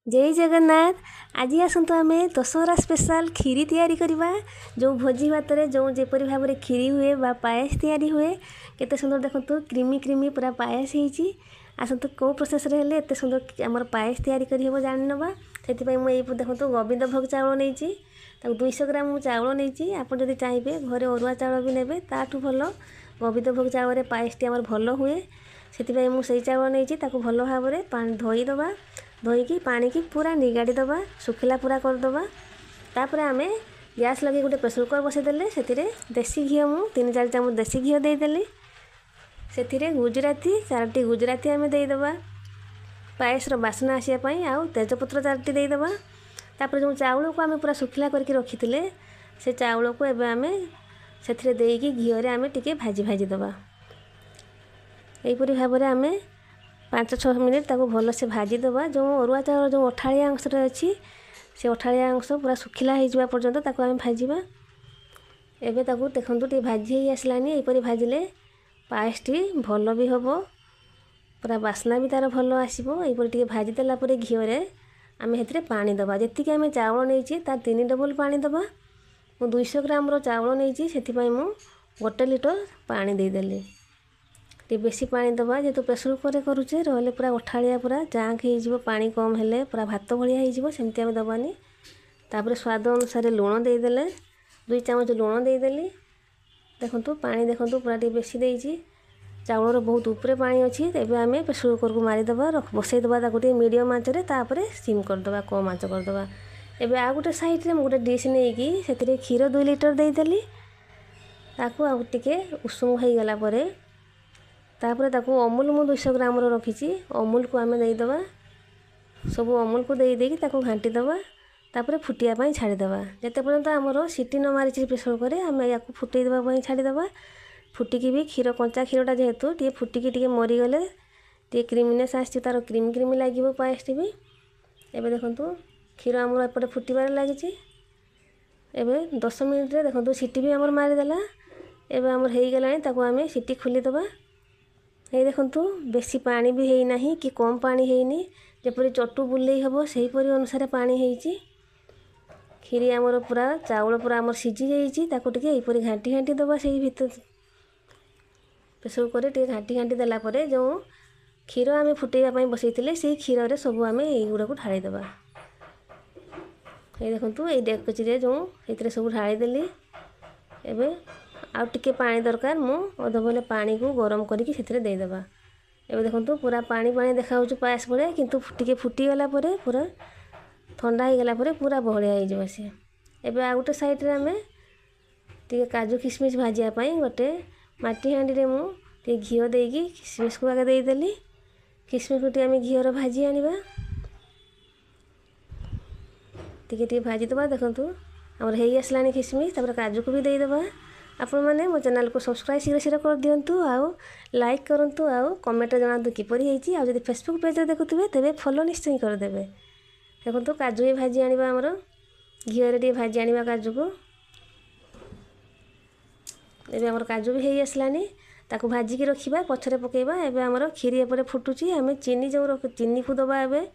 जय जगन्नाथ। आज आसतु आम दशहरा स्पेशल खीरी तैयारी करवा। जो भोजी भात जो जेपरी भाव में खीरी हुए बा पायस तैयारी हुए केते सुंदर देखो क्रीमी क्रीमी पूरा पायस होती। आसतु कौ प्रोसेस हेले एत सुंदर आम पायस तैयारी कर जान नवा से देखो गोविंद भोग चाउल नहीं 200 ग्राम चाउल नहीं। आप जब चाहिए घरे अरुआ चाउल भी ने ताठू भल गोविंद भोग चाउल पायसटी आम भल हुए से मुझे चाउल नहीं भल भाव में धोईदबा धोईकी पानी की पूरा निगाड़ी दबा सुखिला पूरा करदबा। तापर आम गैस लगे गोटे प्रेसर कुकर बसईदे से देसी घी मु 3-4 चामच देसी घी देदेली से गुजराती 4टी गुजराती आम देदबा पायसर बासना आसापी आउ तेजपत्र 4टी देदबा। तापर जो चाउल को आम पूरा सुखिला करके रखी से चाउल को एबे आम से देकी घी आम टिके भाजी भाजी दबा। यहीपरी भाव में आम 5-6 मिनिट ताको भल से भाजी दबा। जो अरुआ चाउल जो अठाड़िया अंश अच्छी से अठाड़िया अंश पूरा सुखिला हो पर्यंत ताको आम भाजवा। एबे ताको देखंतु टे भाजी ही आसलानी एपरी भाजिले पायसटी भल भी हम पूरा बास्ना भी तार भल आसो। यहीपरी टे भाजी देला परे घीरे आम हेतिरे पानी दबा जी आम चाउल नहीं तार 3 डबल पानी दबा। मु 200 ग्राम चाउल नहीं से मु 1 लीटर पानी देदेली। टे बेसी पानी दबा जेहेतु प्रेसर कुकर करुचे रही पूरा अठाड़िया पूरा जाँक हो पानी कम हेले पूरा भात भाया होमती आम दबानी। तापर स्वाद अनुसार लुण देदेले 2 चामच लुण देदेली। देखंतु पानी देखंतु पूरा टे बेसी देइछि चाउलर बहुत ऊपर पानी अच्छी। एबे आम प्रेसर कुकर को मारिदबा बसईदबा टे मीडियम आँच रे तापर सिम करदबा कम आँच करदबा। एबे आ गोटे साइड रे गोटे डिश नहीं से क्षीर 2 लीटर देदेली ताकू आ टिके उषुम हो गला परे तापर ताकू अमूल मु 200 ग्राम रखी अमूल को आम देदबा सब अमूल को देदेकी ताकू घाटी दबा। तापर फुटिया छाड़ीदबा जिते पर्यंत आमर सीटी न मारी प्रेसर कुकर आम या फुटे देवाई छाड़ीदबा। फुटिकी भी क्षीर कंचा क्षीरटा जेहेतु टे फुटिकी टे मरीगले टे क्रीमिनेस आस तार क्रीमी क्रीमी लगे पायसटी भी। एबे देखंतु क्षीर आमर एपटे फुटबार लगी। एबे 10 मिनिट रे देखंतु सीटी भी आमर मारिदेला। एबे आमर हो गलानी ताकू आम सीटी खोलीदबा। ये देखंतु बेसी पानी भी है नहीं कि कम पानी है जपरी चटू बुले हम से परी अनुसार पानी है। खीरी आमर पूरा चाउल पूरा आमर सीझी जाइए यहीपरी घाटी घाटी दबा से भीतर प्रेसर कुकर टे घाटी घाटी देला परे जो क्षीर आम फुटेबाई बसई से क्षीर सब आम युड़ा को ढाड़ीदबा। ये देखंतु ये डेकची जो ये सब ढाड़ीदेली। एबे आउ टिके पानी दरकार मु अध भले पानी को गरम करके देदेबा। एबे देखंतु पूरा पानी पानी देखा पायस पड़े किंतु टिके फुटीगला परे पूरा ठंडा हो गला परे पूरा बहलिया हो सी। एबे आ गोटे साइड रे आमे टिके काजू किशमिश भाजिया पई गोटे माटी हांडी रे मु टिके घिओ देकी किशमिश को आगे देदेली। किशमिश को टिके आमे घिओर भाजी आनिबा टिके टिके भाजी दबा। देखंतु हमर हेई आसलानी किशमिश तापर काजू को भी देदेबा। आपण मैंने मो चैनल को सब्सक्राइब शीघ्र शीघ्र कर दिंतु आउ लाइक करंतु आउ कमेंट जनातु किपरि हेची। आ जदि फेसबुक पेज रे देखुथिबे तेबे फॉलो निश्चय कर देबे। देखंतु काजू ही भाजी आनिबा हमर घिओ रे टी भाजी आनिबा काजू को। एबे हमर काजू भी हेई आसलानी ताकू भाजी के रखिबा पछरे पकेबा। एबे हमर खीरी एपरे फुटुची आमे चीनी जो चीनी को दबा। एबे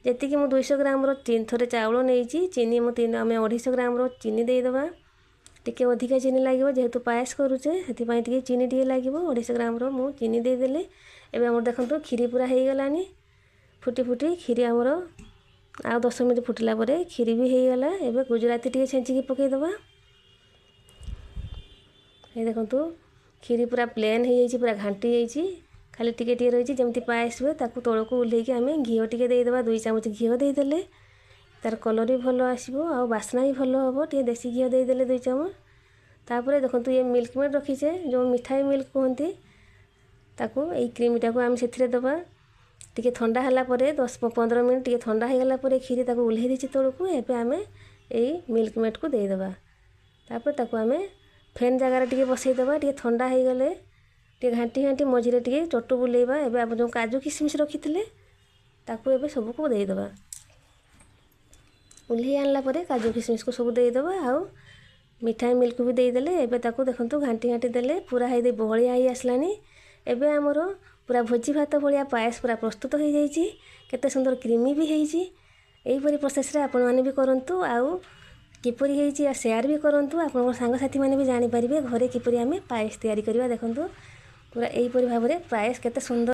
जेतिकी मु 200 ग्राम रो थोड़े चाउल नहीं चीनी मु 250 ग्राम रो चीनी दे दबा। टिके अधिका चीनी लगे जेहेतु पायस करुचे से चीनी टे लगे 250 ग्राम रो मु चीनी देदेली। एबे हमर देखंतु खीरी पूरा हो गलानी फुटी फुटी खीरी हमर आ 10 मिनिट फुटला परे खीरी भी हो गला। एबे गुजराती टे छेंची पकई दबा। ये देखंतु खीरी पूरा प्लेन हो जाइए पूरा घाटी जाइए खाली टिके टिके रही जमती पायस हुए ताकू तौल को ओल्हेकी आम घीओ टिके देदेबा। 2 चामच घीओ देदेले तार कलर भी भल आसो आ बास्ना भी भल हम टे देसी घी देदेले 2 चामच। तापर देखंतु ये मिल्क मेड रखीचे जो मिठाई मिल्क कहती ताकू ये क्रीमटा को आम से दबा। टिके ठंडा होला परे 10-15 मिनट टिके ठंडा हो गला परे खीरी ताकू ओल्हे देछि तळकू। एबे आम ये मिल्क मेड को देदेबा। तापर ताकू आम फैन जगार टिके बसई दबा टिके ठंडा हो गले टिके घाटी घाटी मझिरे टिके चटू बुलेबा। एबे आप जो काजू किशमिश रखिथिले ताकू एबे सब को देदेबा। ओल्हे आनला परे काजू किशमिश को सब देदेबा आउ मिठाई मिल्क भी देदेले। एबे ताकू देखंतु घाटी घाटी देले पूरा हे बहलिया ही आसलानी। एबे आमर पूरा भोजी भात भाया पायस पूरा प्रस्तुत हो जाइए। केते सुंदर क्रीमी भी होइछि। ଏହିପରି ପ୍ରୋସେସ୍ରେ ଆପଣମାନେ ବି କରନ୍ତୁ, ଆଉ କିପରି ହେଇଛି ସେୟାର ବି କରନ୍ତୁ। ଆପଣଙ୍କ ସାଙ୍ଗସାଥିମାନେ ବି ଜାଣିପାରିବେ ଘରେ କିପରି ଆମେ ପାଏସ୍ ତିଆରି କରିବା। ଦେଖନ୍ତୁ ପୁରା ଏହିପରି ଭାବରେ ପାଏସ୍ କେତେ ସୁନ୍ଦର